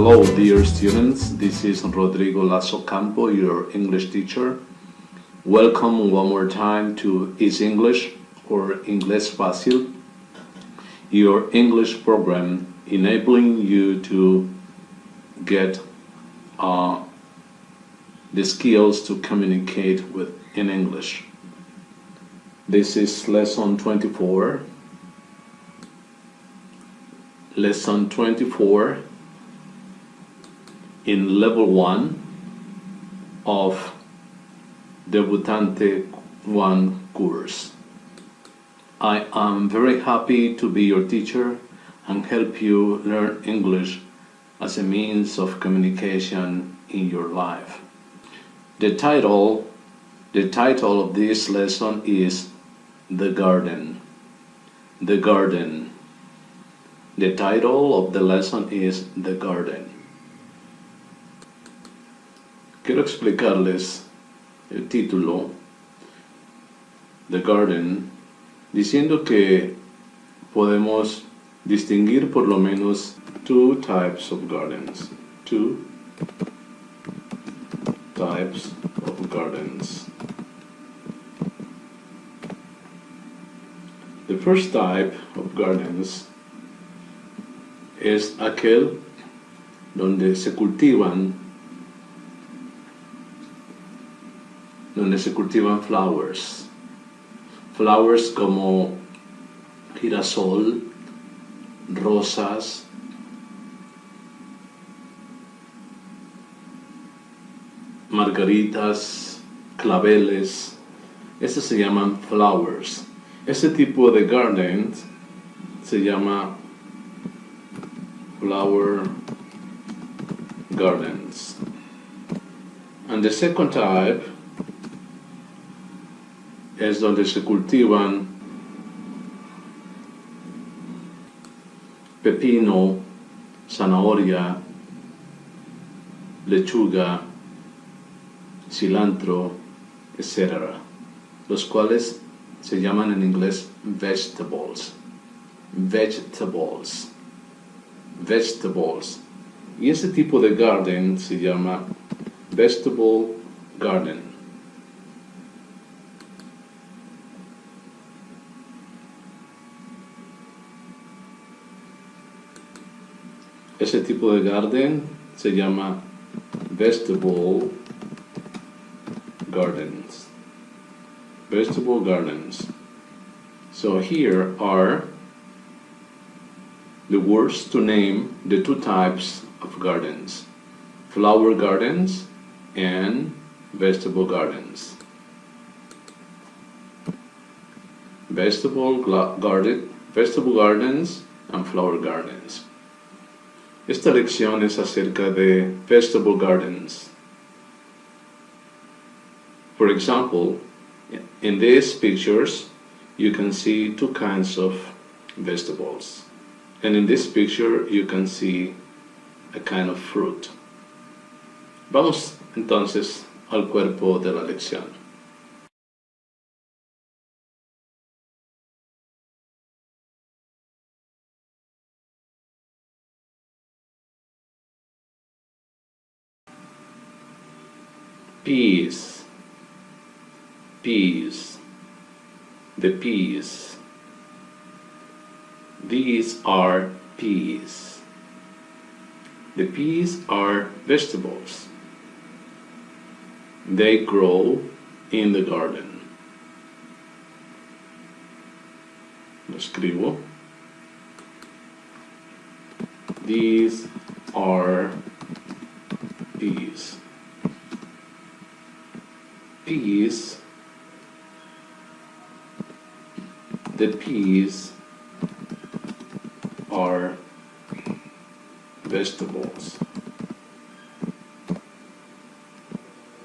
Hello, dear students. This is Rodrigo Lasso Campo, your English teacher. Welcome one more time to EasEnglish or Inglés Fácil, your English program enabling you to get the skills to communicate in English. This is lesson 24. Lesson 24 in level 1 of Debutante 1 course. I am very happy to be your teacher and help you learn English as a means of communication in your life. The title of this lesson is The Garden. The Garden. The title of the lesson is The Garden. Quiero explicarles el título, The Garden, diciendo que podemos distinguir por lo menos two types of gardens. Two types of gardens. The first type of gardens es aquel donde se cultivan flowers. Flowers como girasol, rosas, margaritas, claveles. Estos se llaman flowers. Ese tipo de garden se llama flower gardens. And the second type es donde se cultivan pepino, zanahoria, lechuga, cilantro, etc., los cuales se llaman en inglés vegetables. Y ese tipo de garden se llama vegetable garden. Ese tipo de garden se llama vegetable gardens. Vegetable gardens. So here are the words to name the two types of gardens: flower gardens and vegetable gardens. Vegetable gardens and flower gardens. Esta lección es acerca de vegetable gardens. For example, in these pictures, you can see two kinds of vegetables. And in this picture, you can see a kind of fruit. Vamos entonces al cuerpo de la lección. Peas. The peas. These are peas. The peas are vegetables. They grow in the garden. Lo escribo. These are peas. Peas. The peas are vegetables.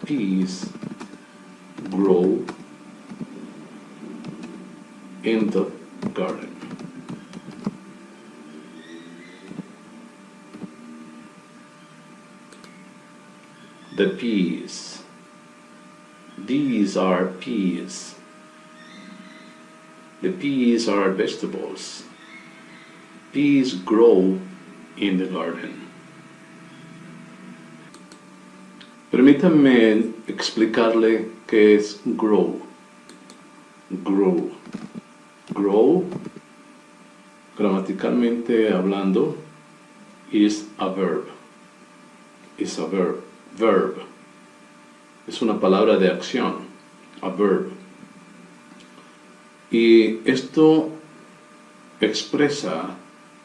Peas grow in the garden. The peas. These are peas. The peas are vegetables. Peas grow in the garden. Permítanme explicarle qué es grow. Grow. Grow, gramaticalmente hablando, is a verb. Is a verb. Verb. Es una palabra de acción. A verb. Y esto expresa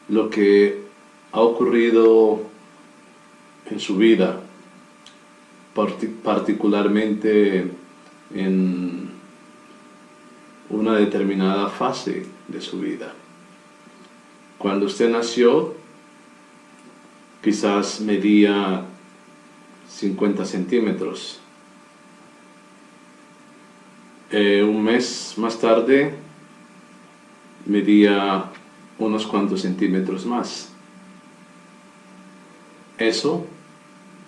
lo que ha ocurrido en su vida, particularmente en una determinada fase de su vida. Cuando usted nació, quizás medía 50 centímetros. Un mes más tarde, medía unos cuantos centímetros más. Eso,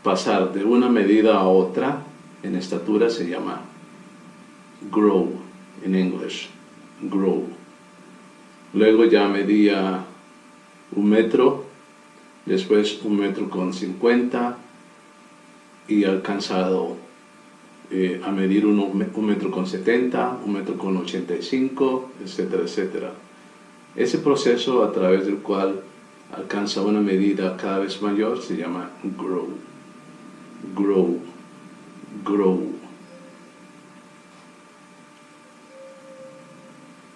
pasar de una medida a otra en estatura, se llama grow en English. Grow. Luego ya medía 1 metro, después 1,50 m y alcanzado a medir 1,70 m, 1,85 m, etcétera, etcétera. Ese proceso a través del cual alcanza una medida cada vez mayor se llama grow. Grow. Grow.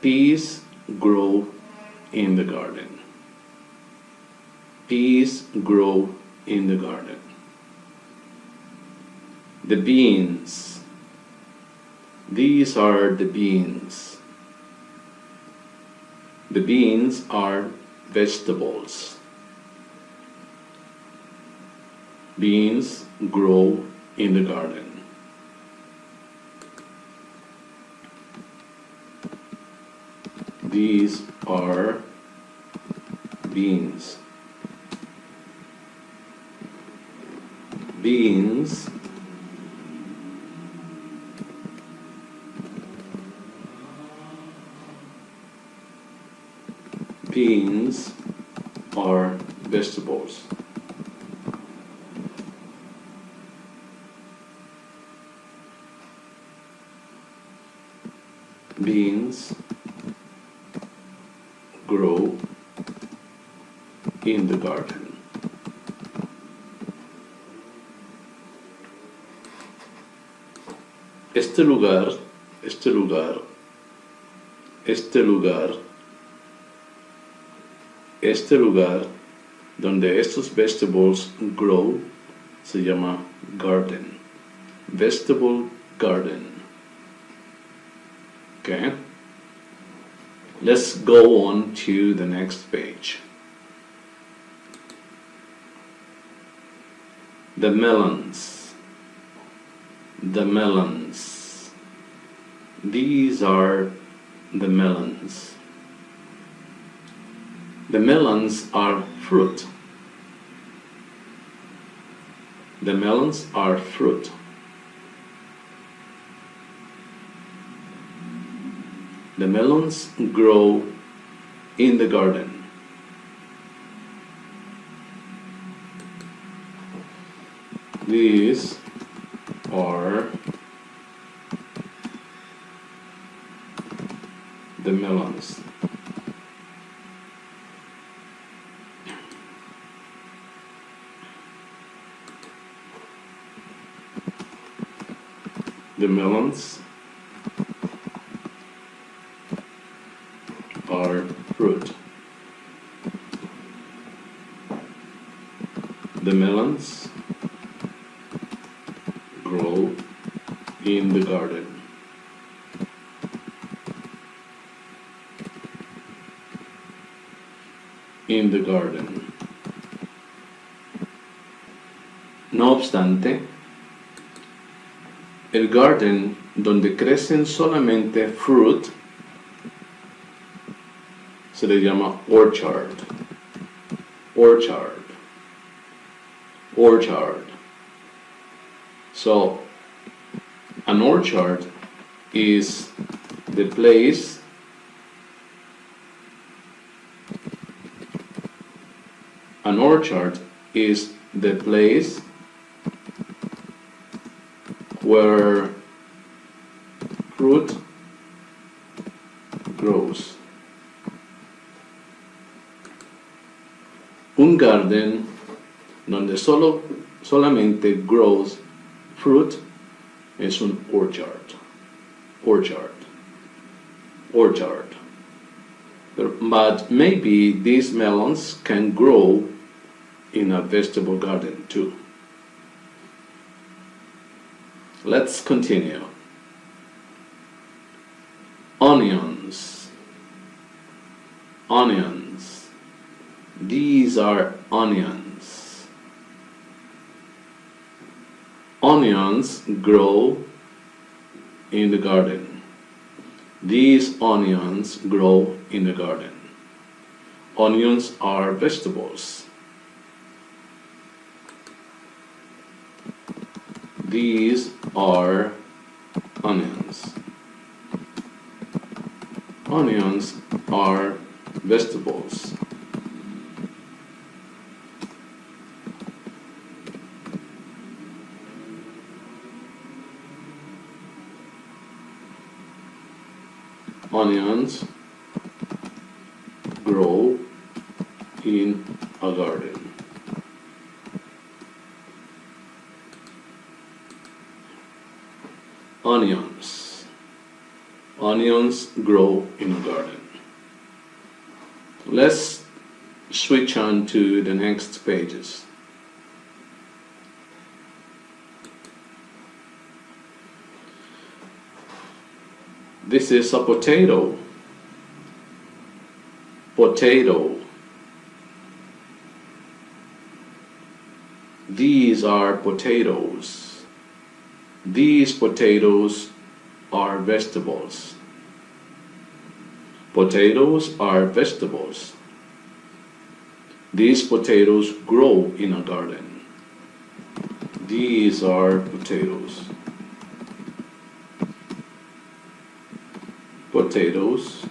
Peas grow in the garden. Peas grow in the garden. The beans. These are the beans. The beans are vegetables. Beans grow in the garden. These are beans. Beans Beans are vegetables. Beans grow in the garden. Este lugar donde estos vegetables grow se llama garden. Vegetable garden. Okay? Let's go on to the next page. The melons. The melons. These are the melons. The melons are fruit. The melons are fruit. The melons grow in the garden. These are the melons. The melons are fruit. The melons grow in the garden. In the garden. No obstante, el garden donde crecen solamente fruit se le llama orchard. Orchard. Orchard. So, an orchard is the place where fruit grows. Un garden donde solamente grows fruit es un orchard. But maybe these melons can grow in a vegetable garden too. Let's continue. Onions. These are onions. Onions grow in the garden. These onions grow in the garden. Onions are vegetables. These are onions. Onions are vegetables. Onions grow in a garden. Onions grow in a garden. Let's switch on to the next pages. This is a potato. These are potatoes. These potatoes are vegetables. Potatoes are vegetables. These potatoes grow in a garden. These are potatoes. Potatoes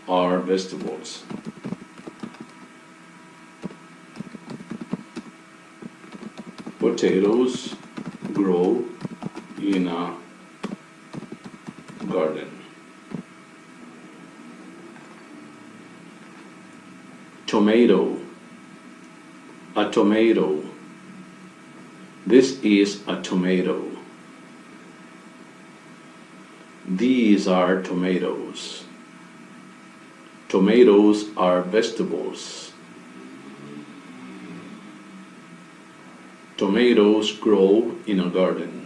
are vegetables. Potatoes grow in a garden. Tomato. A tomato. This is a tomato. These are tomatoes. Tomatoes are vegetables. Tomatoes grow in a garden.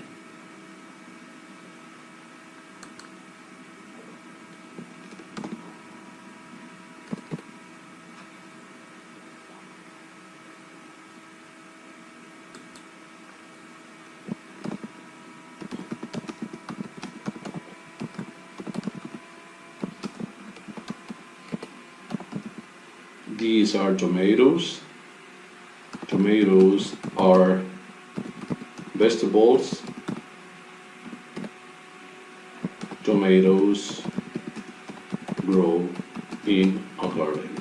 These are tomatoes. Tomatoes are vegetables. Tomatoes grow in a garden.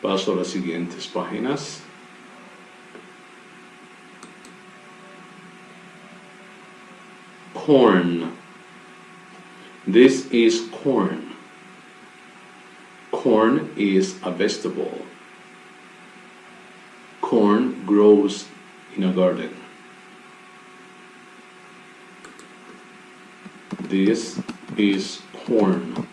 Paso a las siguientes páginas. Corn. This is corn. Corn is a vegetable. Corn grows in a garden. This is corn.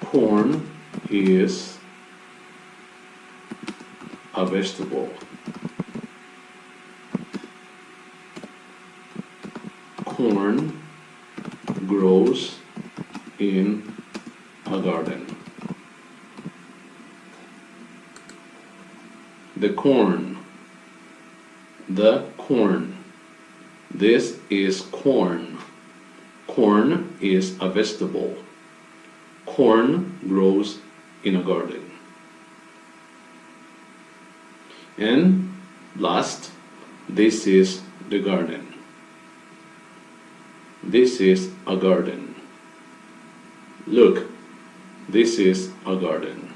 Corn is a vegetable. Corn grows in a garden. The corn. This is corn. Corn is a vegetable. Corn grows in a garden. And last, this is the garden. This is a garden. Look, this is a garden.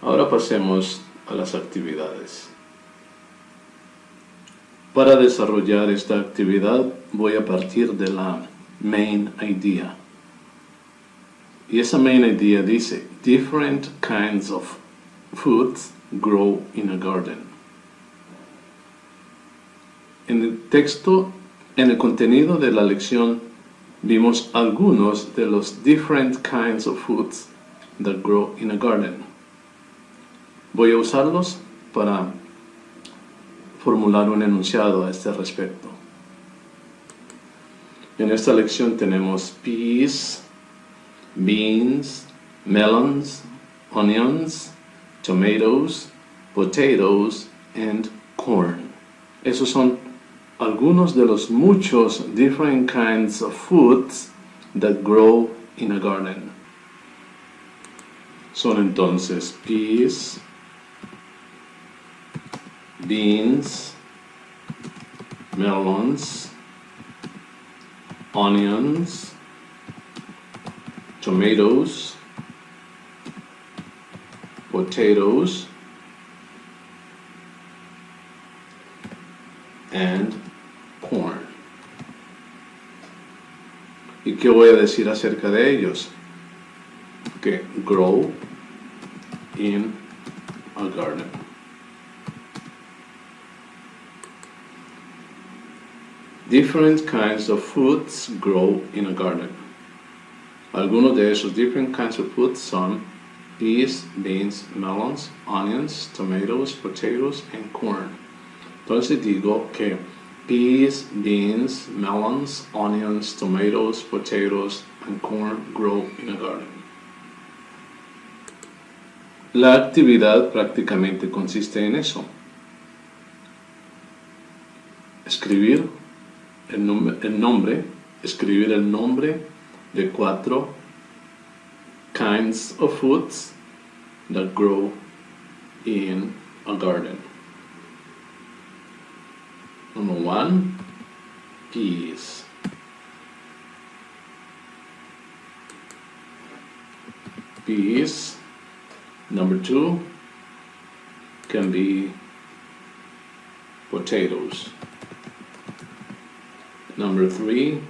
Ahora pasemos a las actividades. Para desarrollar esta actividad voy a partir de la main idea. Y esa main idea dice, different kinds of foods grow in a garden. En el texto, en el contenido de la lección, vimos algunos de los different kinds of foods that grow in a garden. Voy a usarlos para formular un enunciado a este respecto. En esta lección tenemos peas, beans, melons, onions, tomatoes, potatoes, and corn. Esos son algunos de los muchos different kinds of foods that grow in a garden. Son entonces peas, beans, melons, onions, tomatoes, potatoes, and corn. ¿Y qué voy a decir acerca de ellos? Que grow in a garden. Different kinds of foods grow in a garden. Algunos de esos different kinds of foods son peas, beans, melons, onions, tomatoes, potatoes, and corn. Entonces digo que peas, beans, melons, onions, tomatoes, potatoes, and corn grow in a garden. La actividad prácticamente consiste en eso. Escribir escribir el nombre de 4 kinds of foods that grow in a garden. Number 1, peas. Peas. Number 2 can be potatoes. Number 3,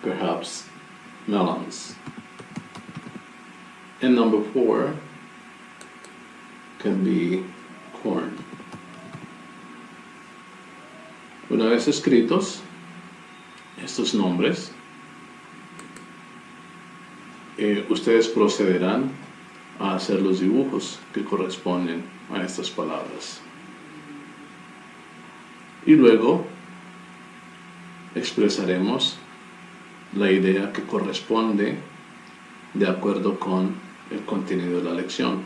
perhaps melons. And number 4 can be corn. Una vez escritos estos nombres, ustedes procederán a hacer los dibujos que corresponden a estas palabras. Y luego expresaremos la idea que corresponde de acuerdo con el contenido de la lección.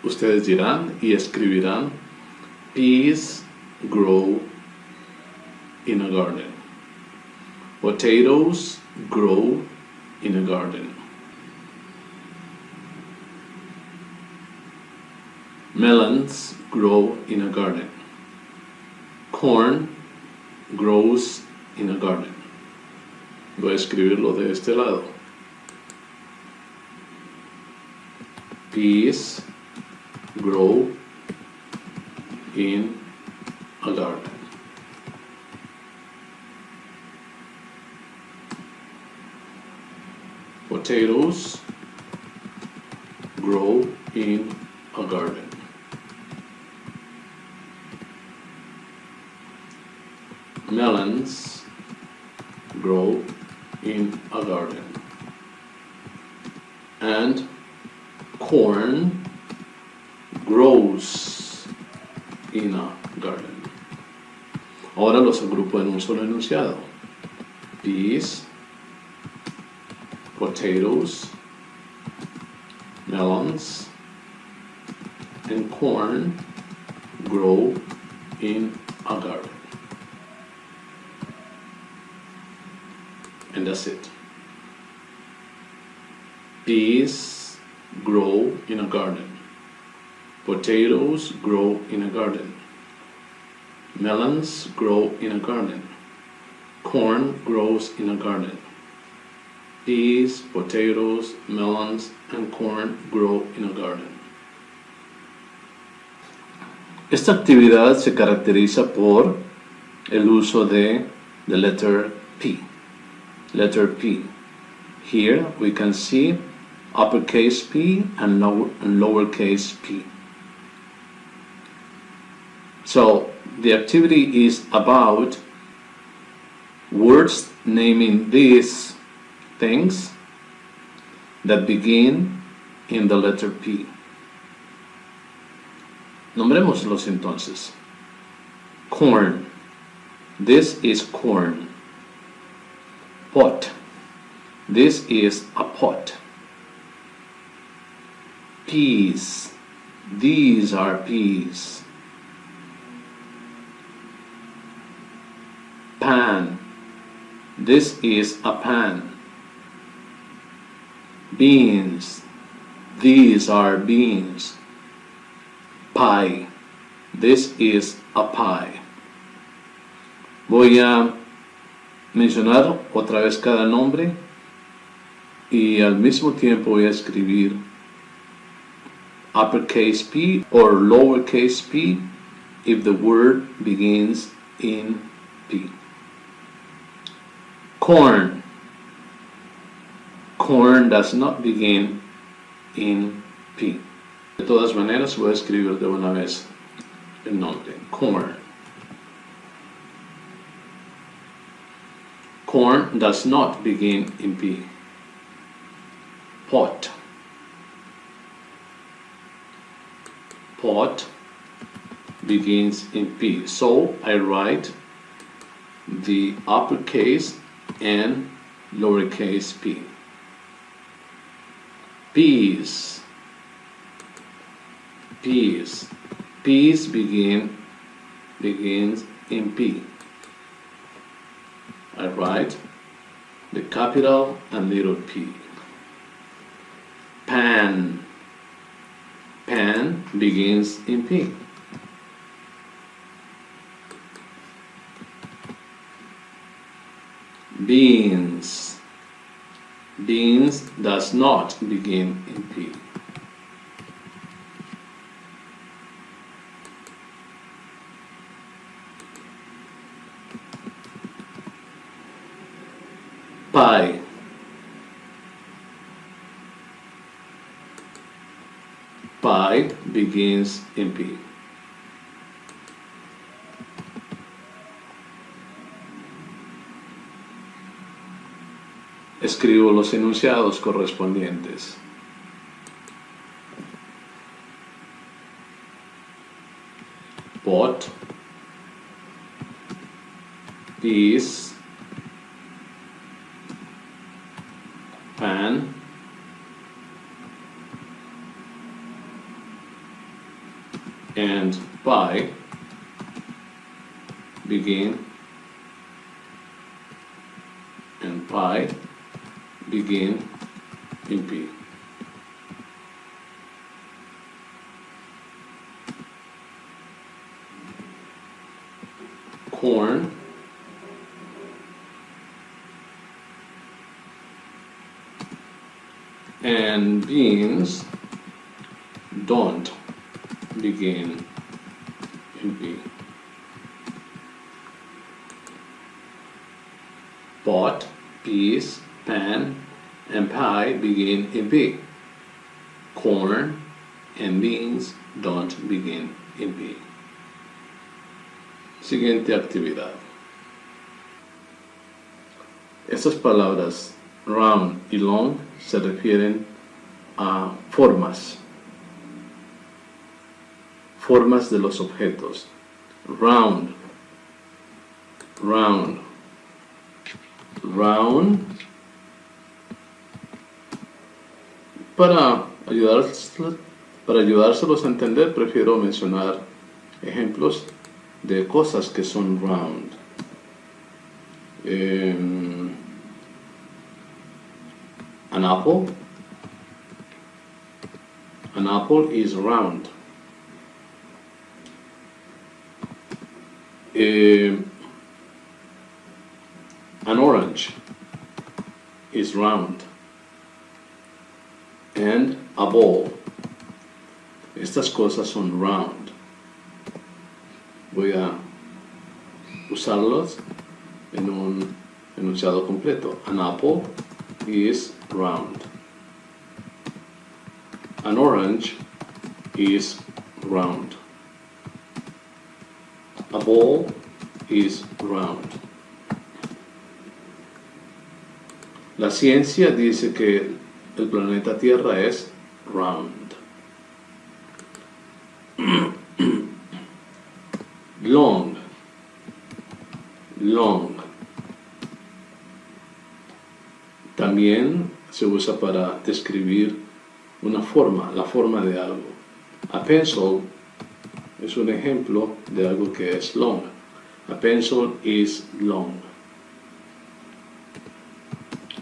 Ustedes dirán y escribirán: peas grow in a garden. Potatoes grow in a garden. Melons grow in a garden. Corn grows in a garden. Voy a escribirlo de este lado. Peas grow in a garden. Potatoes grow in a garden. Melons grow in a garden. And corn grows in a garden. Ahora los agrupo en un solo enunciado. Peas, potatoes, melons, and corn grow in a garden. And that's it. Peas grow in a garden. Potatoes grow in a garden. Melons grow in a garden. Corn grows in a garden. Peas, potatoes, melons, and corn grow in a garden. Esta actividad se caracteriza por el uso de the letter P. Letter P. Here we can see uppercase P and lowercase p. So the activity is about words naming these things that begin in the letter P. Nombrémoslos entonces. Corn. This is corn. Pot. This is a pot. Peas. These are peas. Pan. This is a pan. Beans. These are beans. Pie. This is a pie. Voy a mencionar otra vez cada nombre y al mismo tiempo voy a escribir uppercase P or lowercase p if the word begins in P. Corn. Corn does not begin in P. De todas maneras voy a escribir de una vez el nombre. Corn. Corn does not begin in P. Pot. Pot begins in P. So I write the uppercase and lowercase p. Peas. Peas. Peas begins in P. I write the capital and little p. Pan. Pan begins in P. Beans. Beans does not begin in P. Pie. Pie begins in P. Escribo los enunciados correspondientes. Pot, peas, pan, and pie begin, and pie begin in P. Corn, and beans don't begin in P. Pot, peas, pan, and pie begin in P. Corn and beans don't begin in P. Siguiente actividad. Estas palabras round y long se refieren a formas. Formas de los objetos. Round, round, round. Para ayudárselos a entender, prefiero mencionar ejemplos de cosas que son round. An apple. An apple is round. An orange is is round. And a ball. Estas cosas son round. Voy a usarlos en un enunciado completo. An apple is round. An orange is round. A ball is round. La ciencia dice que el planeta Tierra es round. Long. Long. También se usa para describir una forma, la forma de algo. A pencil es un ejemplo de algo que es long. A pencil is long.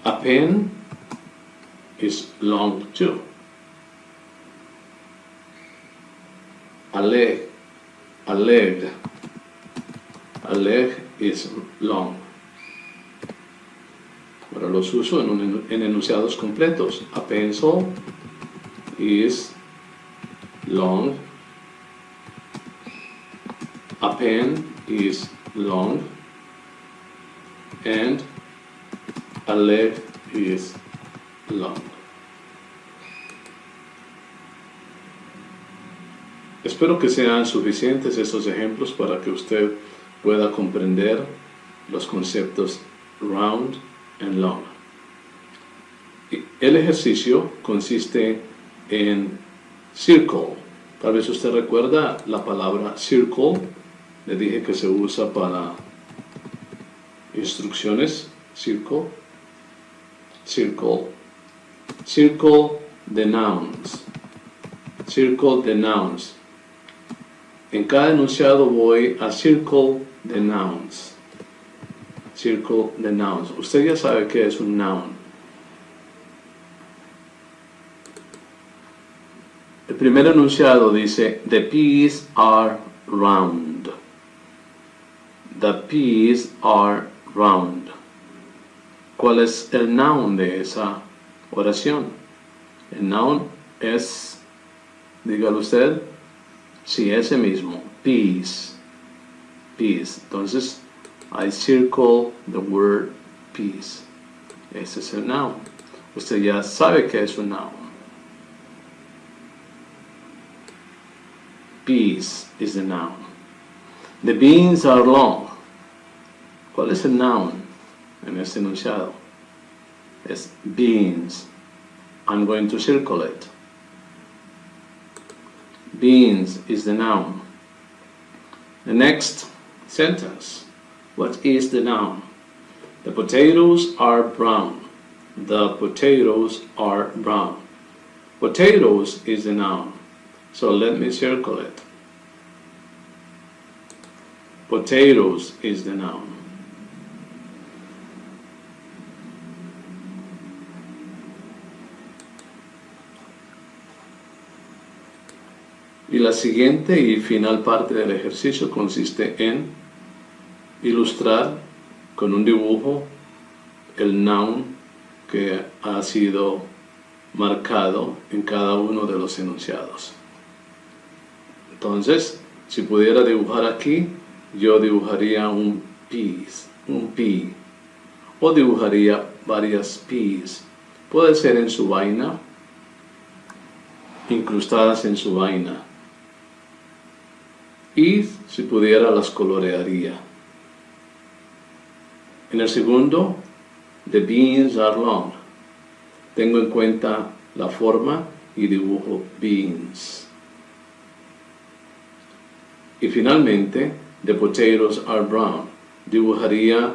A pen is long too. A leg is long. Ahora los uso en enunciados completos. A pencil is long. A pen is long. And a leg is long. Espero que sean suficientes estos ejemplos para que usted pueda comprender los conceptos round and long. El ejercicio consiste en circle. Tal vez usted recuerda la palabra circle. Le dije que se usa para instrucciones. Circle. Circle. Circle the nouns. Circle the nouns. En cada enunciado voy a circle the nouns. Circle the nouns. Usted ya sabe qué es un noun. El primer enunciado dice, the peas are round. The peas are round. ¿Cuál es el noun de esa oración? El noun es, dígalo usted, sí, ese mismo, peas. Peas. Entonces, I circle the word peas. Ese es el noun. Usted ya sabe qué es un noun. Peas is the noun. The beans are long. ¿Cuál es el noun en este enunciado? Es beans. I'm going to circle it. Beans is the noun. The next sentence. What is the noun? The potatoes are brown. The potatoes are brown. Potatoes is the noun. So let me circle it. Potatoes is the noun. Y la siguiente y final parte del ejercicio consiste en ilustrar con un dibujo el noun que ha sido marcado en cada uno de los enunciados. Entonces, si pudiera dibujar aquí, yo dibujaría un pea, o dibujaría varias peas. Puede ser en su vaina, incrustadas en su vaina. Y si pudiera las colorearía. En el segundo, the beans are long. Tengo en cuenta la forma y dibujo beans. Y finalmente, the potatoes are brown. Dibujaría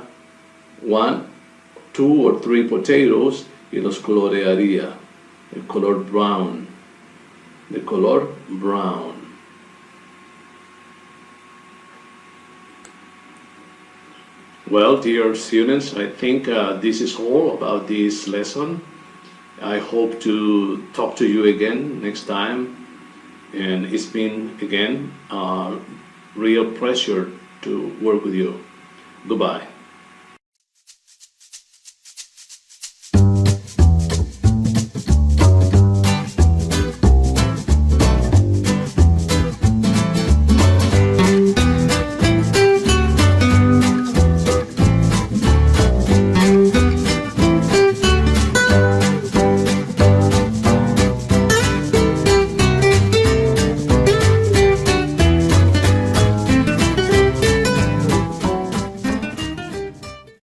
1, 2 or 3 potatoes y los colorearía. El color brown. The color brown. Well, dear students, I think this is all about this lesson. I hope to talk to you again next time. And it's been, again, a real pleasure to work with you. Goodbye.